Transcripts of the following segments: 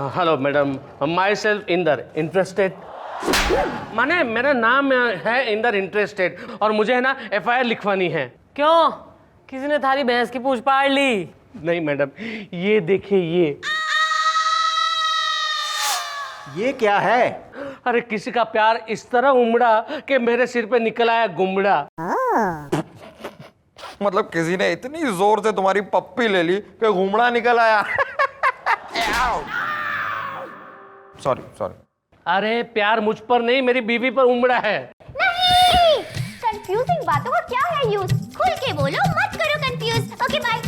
Hello madam, my self Inder interested. माने मेरा नाम है इंदर इंटरेस्टेड और मुझे है ना FIR लिखवानी है। क्यों, किसी ने थारी भैंस की पूंछ पाड़ ली? नहीं मैडम, ये देखिए ये क्या है? अरे किसी का प्यार इस तरह उमड़ा कि मेरे सिर पे निकल आया गुमड़ा। मतलब किसी ने इतनी जोर से तुम्हारी पप्पी ले ली कि घुमड़ा निकल आया। Sorry sorry. अरे प्यार मुझ पर नहीं, मेरी बीवी पर उमड़ा है। नहीं, कंफ्यूजिंग बातों का क्या है यूज? खुल के बोलो, मत करो कंफ्यूज। Okay bye.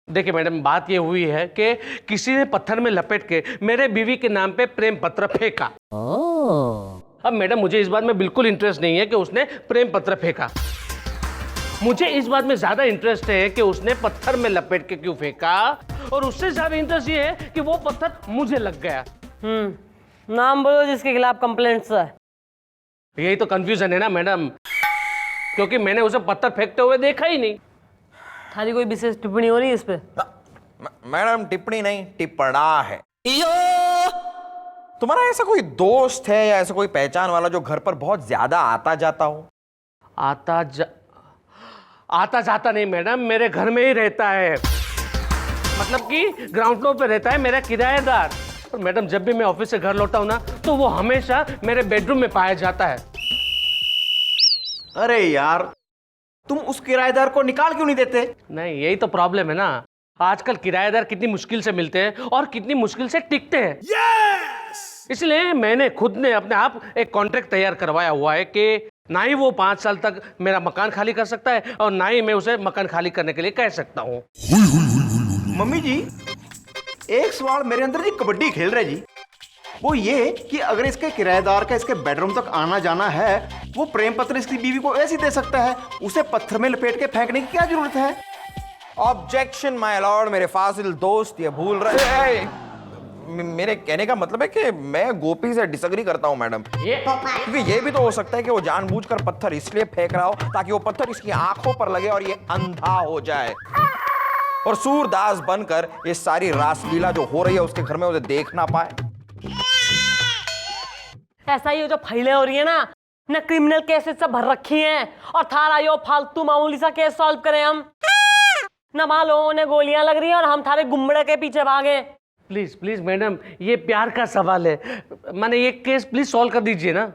देखिए मैडम, बात ये हुई है कि किसी ने पत्थर में लपेट के मेरे बीवी के नाम पे प्रेम पत्र फेंका। अब मैडम मुझे इस बात में बिल्कुल इंटरेस्ट नहीं है कि उसने प्रेम पत्र फेंका। मुझे इस बात में ज्यादा इंटरेस्ट है कि उसने पत्थर में लपेट के क्यों फेंका, और उससे ज्यादा इंटरेस्ट ये है कि वो पत्थर मुझे लग गया। नाम बोलो जिसके खिलाफ कंप्लेंट्स है। यही तो कंफ्यूजन है ना मैडम, क्योंकि मैंने उसे पत्थर फेंकते हुए देखा ही नहीं। थारी कोई विशेष टिप्पणी हो रही है इस पे? मैडम टिप्पणी नहीं, टिप्पणा है। तुम्हारा ऐसा कोई दोस्त है या ऐसा कोई पहचान वाला जो घर पर बहुत ज्यादा आता जाता हो? आता जाता नहीं मैडम, मेरे घर में ही रहता है। मतलब कि ग्राउंड फ्लोर पे रहता है मेरा किराएदार। और मैडम जब भी मैं ऑफिस से घर लौटा हूं ना, तो वो हमेशा मेरे बेडरूम में पाया जाता है। अरे यार, तुम उस किराएदार को निकाल क्यों नहीं देते? नहीं, यही तो प्रॉब्लम है ना। आजकल किराएदार कितनी मुश्किल से मिलते हैं और कितनी मुश्किल से टिकते हैं। इसलिए मैंने खुद ने अपने आप एक कॉन्ट्रैक्ट तैयार करवाया हुआ है कि ना ही वो 5 साल तक मेरा मकान खाली कर सकता है और ना ही मैं उसे मकान खाली करने के लिए कह सकता हूँ। मम्मी जी, एक सवाल मेरे अंदर जी कबड्डी खेल रहे जी। वो ये कि अगर इसके किराएदार का इसके बेडरूम तक आना जाना है, वो प्रेम पत्र इसकी बीवी को ऐसे ही दे सकता है, उसे पत्थर में लपेट के फेंकने की क्या जरूरत है? ऑब्जेक्शन माय लॉर्ड, मेरे फाजिल दोस्त ये भूल रहे। मेरे कहने का मतलब है कि मैं गोपी से डिसएग्री करता हूं मैडम। क्योंकि ये भी तो हो सकता है कि वो जानबूझकर पत्थर इसलिए फेंक रहा हो ताकि वो पत्थर इसकी आंखों पर लगे और ये अंधा हो जाए और सूरदास बनकर ये सारी रासलीला जो हो रही है उसके घर में उसे देख ना पाए। ऐसा ही जो फाइलें हो रही है ना क्रिमिनल केसेस से भर रखी हैं, और थारा यो फालतू मामूली सा केस सॉल्व करें हम ना। वहां लोगों ने गोलियां लग रही हैं और हम थारे गुम्बड़े के पीछे भागे। प्लीज प्लीज मैडम, ये प्यार का सवाल है, मैंने ये केस प्लीज सॉल्व कर दीजिए ना।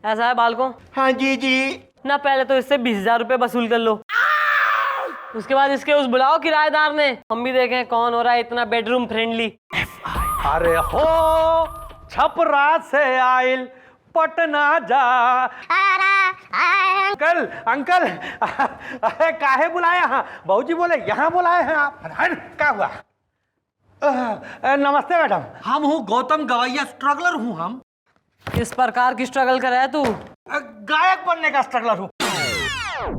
ऐसा है बालको? हाँ जी जी। ना पहले तो इससे 20,000 रुपए वसूल कर लो, उसके बाद इसके उस बुलाओ किराएदार ने, हम भी देखें कौन हो रहा है इतना बेडरूम फ्रेंडली। अरे हो छपरा से आइल पटना जा। अंकल अंकल, अरे काहे बुलाया? हाँ बहूजी बोले यहाँ बुलाए हैं आप। क्या हुआ? नमस्ते मैडम। हम हूँ गौतम गवैया, स्ट्रगलर हूँ हम। किस प्रकार की स्ट्रगल कर रहा है तू? गायक बनने का स्ट्रगलर हूँ।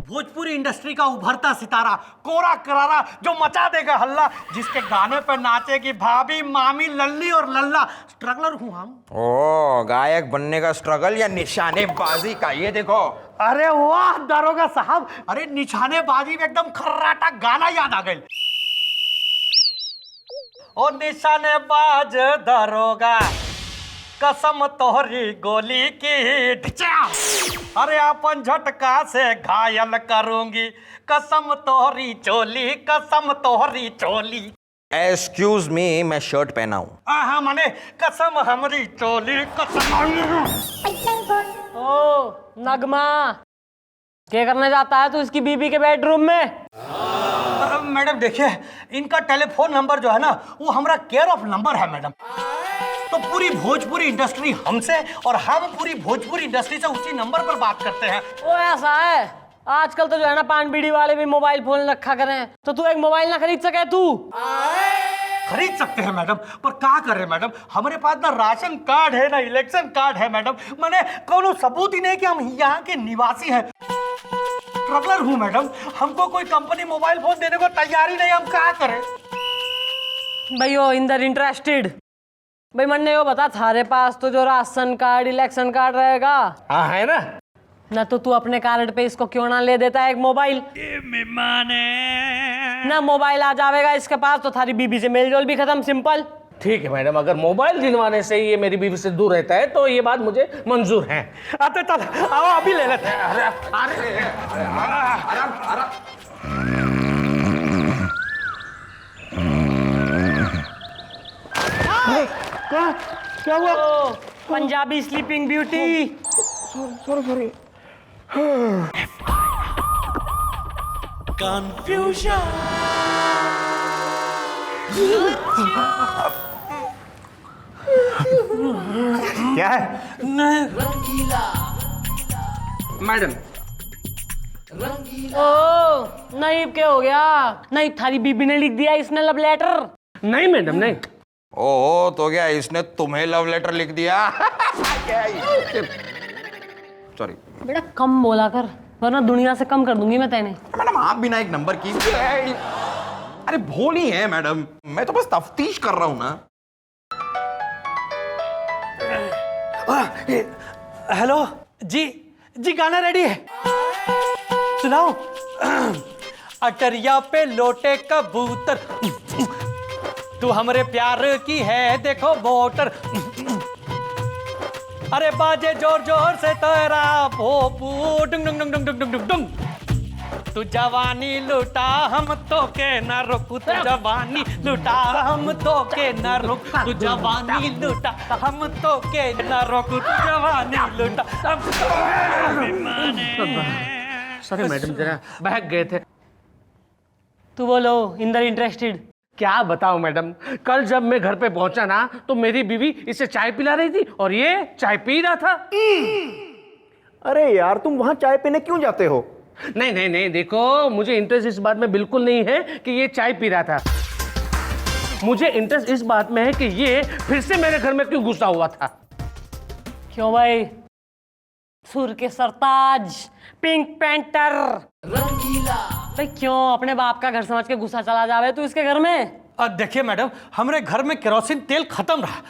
भोजपुरी इंडस्ट्री का उभरता सितारा, कोरा करारा जो मचा देगा हल्ला, जिसके गाने पर नाचेगी भाभी, मामी, लल्ली और लल्ला। स्ट्रगलर हूँ हम। ओ, गायक बनने का स्ट्रगल या निशानेबाजी का? ये देखो। अरे वाह दारोगा साहब, अरे निशानेबाजी में एकदम खर्राटा गाना याद आ गई। ओ निशानेबाज दारोगा, कसम तोहरी गोली की ढिचा, अरे अपन झटका से घायल करूंगी, कसम तोहरी चोली, कसम तोहरी चोली। एक्सक्यूज मी, मैं शर्ट पहना हूँ। हाँ माने कसम हमारी चोली, कसम। ओ नगमा, क्या करने जाता है तू इसकी बीबी के बेडरूम में? मैडम देखिए, इनका टेलीफोन नंबर जो है ना, वो हमारा केयर ऑफ नंबर है मैडम। तो पूरी भोजपुरी इंडस्ट्री हमसे और हम पूरी भोजपुरी इंडस्ट्री से उसी नंबर पर बात करते हैं। ओ ऐसा है, आजकल तो जो है ना पान बीड़ी वाले भी मोबाइल फोन रखा करें, तो तू एक मोबाइल ना खरीद सके? तू खरीद सकते हैं मैडम, पर क्या करें मैडम, हमारे पास ना राशन कार्ड है ना इलेक्शन कार्ड है मैडम। मैंने कोनो सबूत ही नहीं कि हम यहाँ के निवासी हैं। स्ट्रगलर हूँ मैडम, हमको कोई कंपनी मोबाइल फोन देने को तैयार ही नहीं, हम क्या करें? भाई ओ इंदर इंटरेस्टेड भाई, मन्ने यो बता, थारे पास तो जो राशन कार्ड इलेक्शन कार्ड रहेगा, हाँ है ना तो तू अपने कार्ड पे इसको क्यों ना ले देता है एक मोबाइल? ना मोबाइल आ जाएगा इसके पास तो थारी बीबी से मेल जोल भी खत्म, सिंपल। ठीक है मैडम, अगर मोबाइल दिलवाने से ये मेरी बीवी से दूर रहता है तो ये बात मुझे मंजूर है। आते चल आओ अभी ले लेते हैं। क्या हुआ? Punjabi sleeping beauty. क्या है? मैडम ओ नहीं, क्या हो गया? नहीं, थारी बीबी ने लिख दिया इसने लव लेटर। नहीं मैडम नहीं। ओहो, तो क्या इसने तुम्हें लव लेटर लिख दिया? सॉरी बेटा कम बोला कर, वरना दुनिया से कम कर दूंगी मैं तेने। मैडम, आप बिना एक नंबर की। अरे भोली है मैडम, मैं तो बस तफ्तीश कर रहा हूं ना। हेलो जी, जी गाना रेडी है, सुनाओ। अटरिया पे लोटे कबूतर, तू हमरे प्यार की है देखो वोटर। अरे बाजे जोर जोर से तेरा भोपू, डुंग डुंग डुंग डुंग डुंग डुंग डुंग। तू जवानी लुटा हम तो के न रुक, तू जवानी लुटा हम तो के न रुक, तू जवानी लुटा हम तो के न रुक, तू जवानी लुटा हम तो सॉरी मैडम, जरा बहक गए थे। तू बोलो, इंदर इंटरेस्टेड? क्या बताऊं मैडम, कल जब मैं घर पे पहुंचा ना तो मेरी बीवी इसे चाय पिला रही थी और ये चाय पी रहा था। अरे यार, तुम वहां चाय पीने क्यों जाते हो? नहीं नहीं नहीं, देखो मुझे इंटरेस्ट इस बात में बिल्कुल नहीं है कि ये चाय पी रहा था। मुझे इंटरेस्ट इस बात में है कि ये फिर से मेरे घर में क्यों घुसा हुआ था। क्यों भाई? सुर के सरताज, पिंक पैंटर, रंगीला। भाई क्यों अपने बाप का घर समझ के गुस्सा चला जावे तू इसके घर में? देखिए मैडम, हमारे घर में केरोसिन तेल खत्म रहा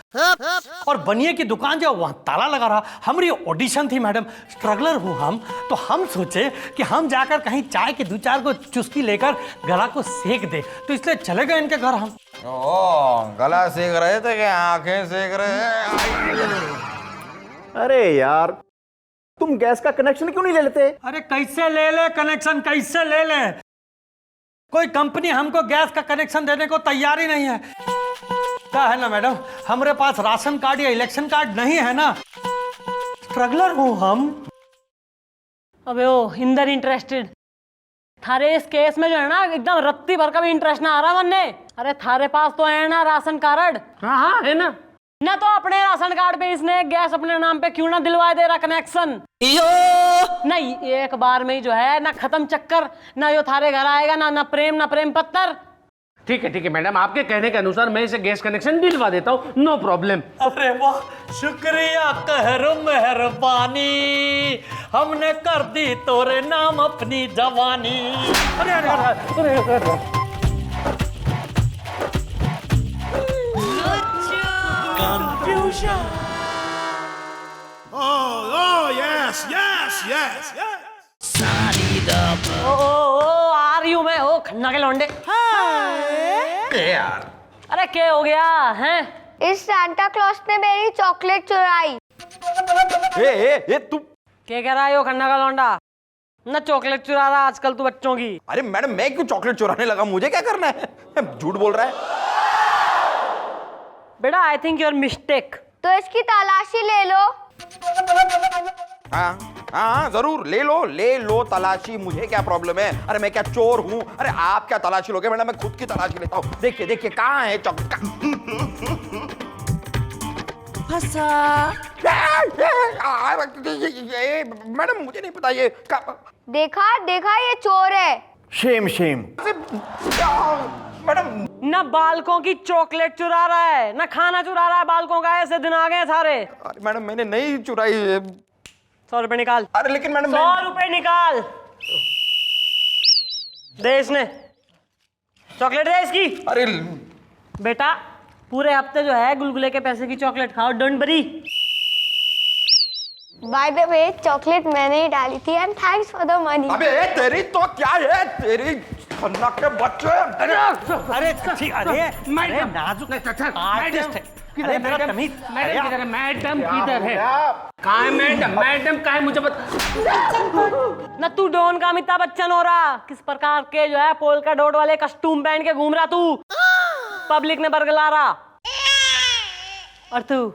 और बनिए की दुकान जो वहां ताला लगा रहा। हमारी ऑडिशन थी मैडम, स्ट्रगलर हूँ हम, तो हम सोचे कि हम जाकर कहीं चाय की 2-4 को चुस्की लेकर गला को सेक दे, तो इसलिए चले गए इनके घर हम। ओ, गला सेक रहे थे कि आंखें सेक रहे? अरे यार, तुम गैस का कनेक्शन क्यों नहीं ले लेते? अरे कैसे ले ले कनेक्शन, कैसे ले ले? कोई कंपनी हमको गैस का कनेक्शन देने को तैयार ही नहीं है। क्या है ना मैडम, हमारे पास राशन कार्ड या इलेक्शन कार्ड नहीं है ना, स्ट्रगलर हूं हम। अबे ओ इंदर इंटरेस्टेड, थारे इस केस में जो है ना एकदम रत्ती भर का भी इंटरेस्ट ना आ रहा वरने। अरे थारे पास तो है ना राशन कार्ड? हाँ हाँ है ना। ना तो अपने राशन कार्ड पे इसने गैस अपने नाम पे क्यों ना दिलवा दे रहा कनेक्शन? नहीं, एक बार में ही जो है ना खत्म चक्कर, ना यो थारे घर आएगा ना प्रेम पत्थर। ठीक है मैडम, आपके कहने के अनुसार मैं इसे गैस कनेक्शन दिलवा देता हूँ, नो प्रॉब्लम। अरे वाह, शुक्रिया कहरो मेहरबानी, हमने कर दी तोरे नाम अपनी जवानी। अरे अरे अरे, अरे, अरे। Oh, yes, yes, yes, yes. ओ आ रही हूँ मैं, ओ खन्ना के लौंडे। यार, अरे क्या हो गया है? इस सांता क्लॉज ने मेरी चॉकलेट चुराई। ए, तू। क्या कह रहा है यो खन्ना का लौंडा? ना चॉकलेट चुरा रहा आजकल तू बच्चों की। अरे मैडम, मैं क्यों चॉकलेट चुराने लगा? मुझे क्या करना है? झूठ बोल रहा है। बेटा आई थिंक यूर मिस्टेक। तो इसकी तलाशी ले लो। हाँ, जरूर ले लो तलाशी, मुझे क्या प्रॉब्लम है? अरे मैं क्या चोर हूँ? अरे आप क्या तलाशी लोगे मैडम, मैं खुद की तलाशी लेता हूँ। देखिए कहाँ है चॉकलेट? मैडम मुझे नहीं पता ये देखा ये चोर है। Shem Shem. मैडम, ना बालकों की चॉकलेट चुरा रहा है ना खाना चुरा रहा है बालकों का। ऐसे दिन आ गए सारे। अरे मैडम, मैंने नहीं चुराई। 100 रुपए निकाल। अरे लेकिन मैडम, 100 रुपए निकाल दे, इसने चॉकलेट दे इसकी। अरे बेटा पूरे हफ्ते जो है गुलगुले के पैसे की चॉकलेट खाओ, don't worry. By the way, chocolate मैंने ही डाली थी and thanks for the money. अबे तेरी तो क्या है तेरी। खन्नाक के बच्चे। अरे ठीक, अरे मैडम, नाजुक आर्टिस्ट है। अरे मेरा तमीज, मैडम किधर है? मैडम किधर है? कहाँ है मैडम? मैडम कहाँ है? मुझे बता। ना तू डॉन का अमिताभ बच्चन हो रहा, किस प्रकार के जो है पोलका डॉट वाले कस्टूम पहन के घूम रहा तू, पब्लिक ने बरगला रहा। और तू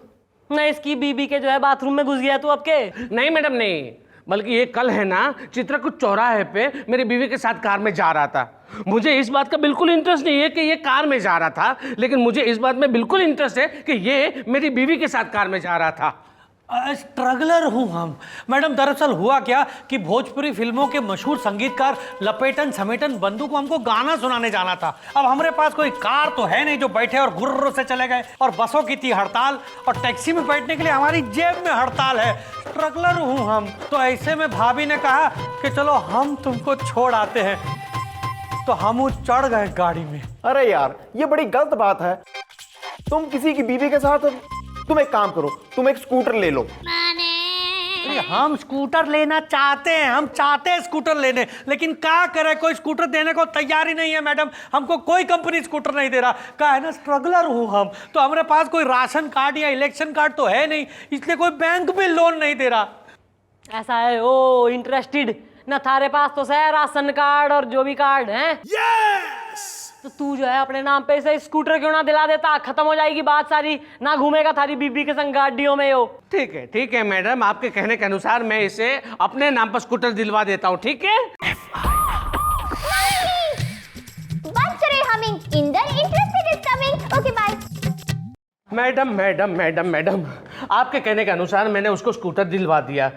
ना इसकी बीबी के जो है बाथरूम में घुस गया तू अब के। नहीं मैडम नहीं, बल्कि ये कल है ना, चित्रकूट चौराहे पे मेरी बीवी के साथ कार में जा रहा था। मुझे इस बात का बिल्कुल इंटरेस्ट नहीं है कि ये कार में जा रहा था, लेकिन मुझे इस बात में बिल्कुल इंटरेस्ट है कि ये मेरी बीवी के साथ कार में जा रहा था। स्ट्रगलर हूँ हम मैडम। दरअसल हुआ क्या कि भोजपुरी फिल्मों के मशहूर संगीतकार लपेटन समेटन बंधु को हमको गाना सुनाने जाना था। अब हमारे पास कोई कार तो है नहीं जो बैठे और गुर्र से चले गए, और बसों की थी हड़ताल, और टैक्सी में बैठने के लिए हमारी जेब में हड़ताल है। स्ट्रगलर हूँ हम। तो ऐसे में भाभी ने कहा कि चलो हम तुमको छोड़ आते हैं, तो हम चढ़ गए गाड़ी में। अरे यार, ये बड़ी गलत बात है। तुम किसी की बीवी के साथ, तुम एक काम करो, तुम एक स्कूटर ले लो। अरे हम स्कूटर लेना चाहते हैं, हम चाहते हैं स्कूटर लेने, लेकिन क्या करें, कोई स्कूटर देने को तैयार ही नहीं है मैडम। हमको कोई कंपनी स्कूटर नहीं दे रहा। क्या है ना, स्ट्रगलर हूँ हम, तो हमारे पास कोई राशन कार्ड या इलेक्शन कार्ड तो है नहीं, इसलिए कोई बैंक भी लोन नहीं दे रहा। ऐसा है, ओ इंटरेस्टेड ना, थारे पास तो है राशन कार्ड और जो भी कार्ड है। Yes! तो तू जो है अपने नाम पे से स्कूटर क्यों ना दिला देता, खत्म हो जाएगी बात सारी, ना घूमेगा थारी बीबी के संग गाड़ियों में। हो ठीक है मैडम, आपके कहने के अनुसार मैं इसे अपने नाम पर स्कूटर दिलवा देता हूँ, ठीक है? Bunch humming. In the interested is coming. Okay, bye. Madam, आपके कहने के अनुसार मैंने उसको स्कूटर दिलवा दिया,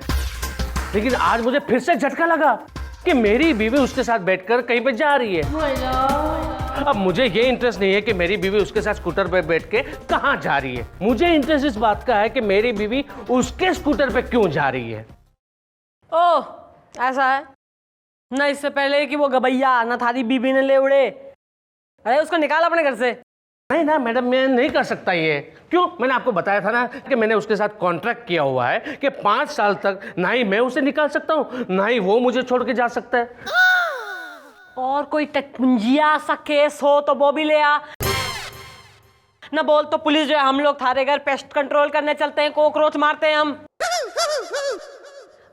लेकिन आज मुझे फिर से झटका लगा कि मेरी बीवी उसके साथ बैठकर कहीं पे जा रही है। अब मुझे ये इंटरेस्ट नहीं है कि मेरी बीवी उसके साथ स्कूटर पे बैठ के कहाँ जा रही है। मुझे इंटरेस्ट इस बात का है कि मेरी बीवी उसके स्कूटर पे क्यों जा रही है। ओ ऐसा है ना, इससे पहले कि वो गबैया ना थारी बीबी ने ले उड़े, अरे उसको निकाल अपने घर से। नहीं ना मैडम, मैं नहीं कर सकता ये। क्यों? मैंने आपको बताया था ना कि मैंने उसके साथ कॉन्ट्रैक्ट किया हुआ है कि 5 साल तक ना ही मैं उसे निकाल सकता हूँ, ना ही वो मुझे छोड़ के जा सकता है। और कोई टकपुंजिया सा केस हो तो वो भी ले आ, ना बोल तो पुलिस जो है हम लोग थारे घर पेस्ट कंट्रोल करने चलते हैं, कॉकरोच मारते हैं हम।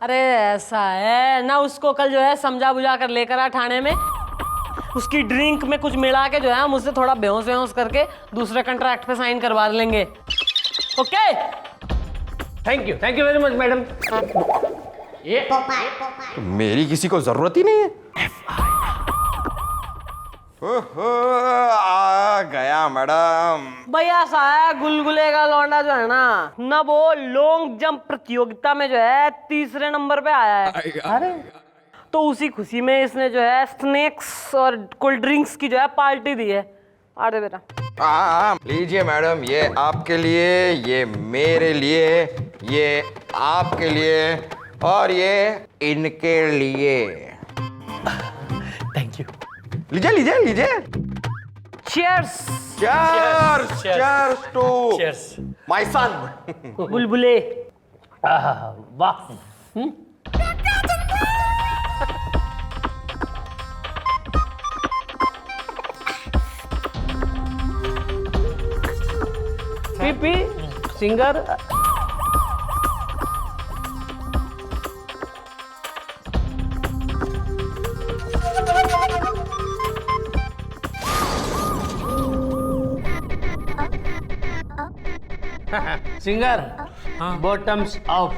अरे ऐसा है ना, उसको कल जो है समझा बुझा कर लेकर आ थाने में, उसकी ड्रिंक में कुछ मिला के जो है हम उससे थोड़ा बेहोश करके दूसरे कॉन्ट्रैक्ट पे साइन करवा लेंगे। Okay, thank you very much madam. ये मेरी किसी को जरूरत ही नहीं है। ओहो, आ गया मैडम। भैया सा है गुलगुले का लौंडा जो है ना वो लॉन्ग जंप प्रतियोगिता में जो है 3रे नंबर पे आया है। अरे तो उसी खुशी में इसने जो है स्नैक्स और कोल्ड ड्रिंक्स की जो है पार्टी दी है। आ दे बेटा। लीजिए मैडम, ये आपके लिए, ये मेरे लिए, ये आपके लिए, और ये इनके लिए। Thank you. लीजिए। Cheers. Cheers to my son. बुलबुले। वाह। पी सिंगर। Singer, bottoms off.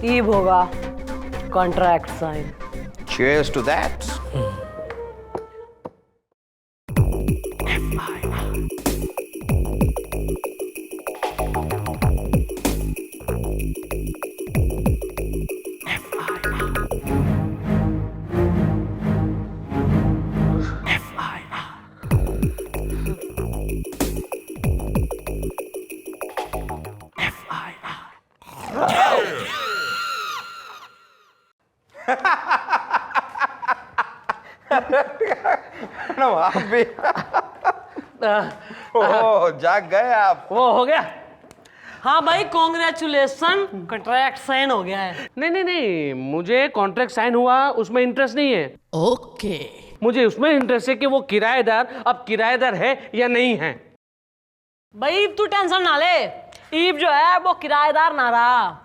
ईब होगा contract sign. Cheers to that. Madam आप भी ओह जाग गए आप। वो हो गया? हाँ भाई कॉन्ग्रेचुलेसन, कॉन्ट्रैक्ट साइन हो गया है। नहीं नहीं नहीं, मुझे कॉन्ट्रैक्ट साइन हुआ उसमें इंटरेस्ट नहीं है। ओके। मुझे उसमें इंटरेस्ट है कि वो किराएदार अब किराएदार है या नहीं है। भाई तू टेंशन ना ले, ईब जो है वो किराएदार ना रहा,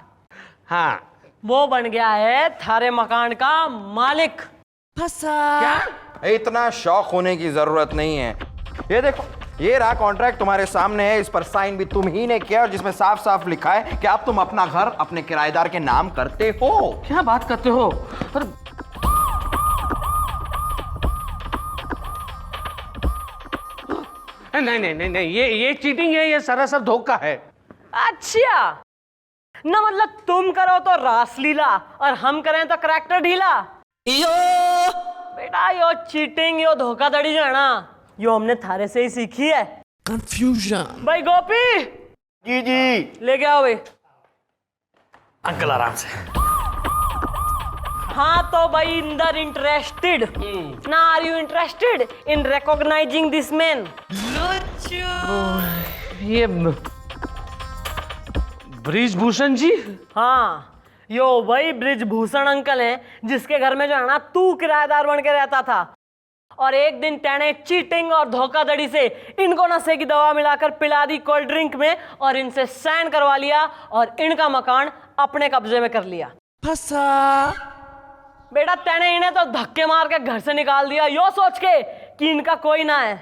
हाँ। वो बन गया है थारे मकान का मालिक। क्या? इतना शौक होने की जरूरत नहीं है। ये देखो, ये रहा कॉन्ट्रैक्ट तुम्हारे सामने है, इस पर साइन भी तुम ही ने किया और जिसमें साफ साफ लिखा है कि अब तुम अपना घर अपने किराएदार के नाम करते हो। क्या बात करते हो? पर नहीं नहीं नहीं नहीं, ये चीटिंग है, ये सरासर धोखा है। अच्छा ना, मतलब तुम करो तो रासलीला और हम करें तो करैक्टर ढीला। बेटा यो चीटिंग, यो धोखाधड़ी जो है ना, यो हमने थारे से ही सीखी है। Confusion. भाई गोपी जी जी। लेके आओ भाई। अंकल आराम से। हाँ तो भाई इंदर इंटरेस्टेड ना, are you interested in recognising this man? ये ब्रिजभूषण जी? हाँ यो वही ब्रिजभूषण अंकल हैं जिसके घर में जो है ना तू किराएदार बन के रहता था, और एक दिन तेने चीटिंग और धोखाधड़ी से इनको नशे की दवा मिलाकर पिला दी कोल्ड ड्रिंक में और इनसे साइन करवा लिया और इनका मकान अपने कब्जे में कर लिया। बेटा तेने इन्हें तो धक्के मार के घर से निकाल दिया, यो सोच के कि इनका कोई ना है।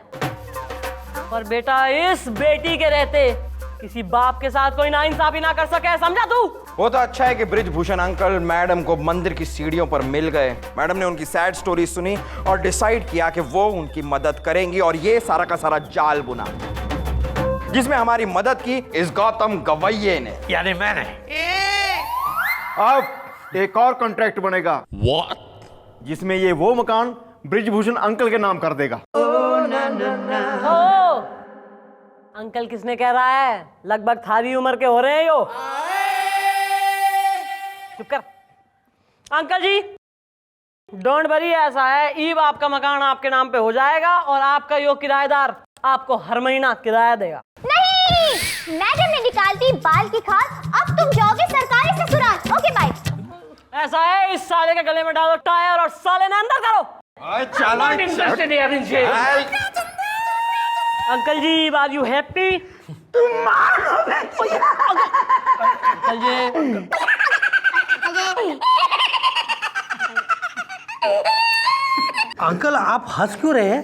पर बेटा इस बेटी के रहते किसी बाप के साथ कोई नाइंसाफी ना कर सके, समझा तू? वो तो अच्छा है कि ब्रिजभूषण अंकल मैडम को मंदिर की सीढ़ियों पर मिल गए। मैडम ने उनकी सैड स्टोरी सुनी और डिसाइड किया कि वो उनकी मदद करेंगी, और ये सारा का सारा जाल बुना जिसमें हमारी मदद की इस गौतम गवैये ने, यानी मैंने। अब एक और कॉन्ट्रैक्ट बनेगा What? जिसमें ये वो मकान ब्रिजभूषण अंकल के नाम कर देगा। ओ अंकल किसने कह रहा है? लगभग थारी उम्र के हो रहे हैं यो। चुप कर। अंकल जी डोंट वरी, ऐसा है ईब आपका मकान आपके नाम पे हो जाएगा और आपका यो किराएदार आपको हर महीना किराया देगा। नहीं, मैडम ने निकालती बाल की खाद, अब तुम जाओगे सरकारी ससुराल। Okay bye. ऐसा है इस साले के गले में डालो टायर और साले ने अंदर करो। Not interested यार इनसे। Uncle ji are you happy? Uncle ji uncle आप हंस क्यों रहे हैं?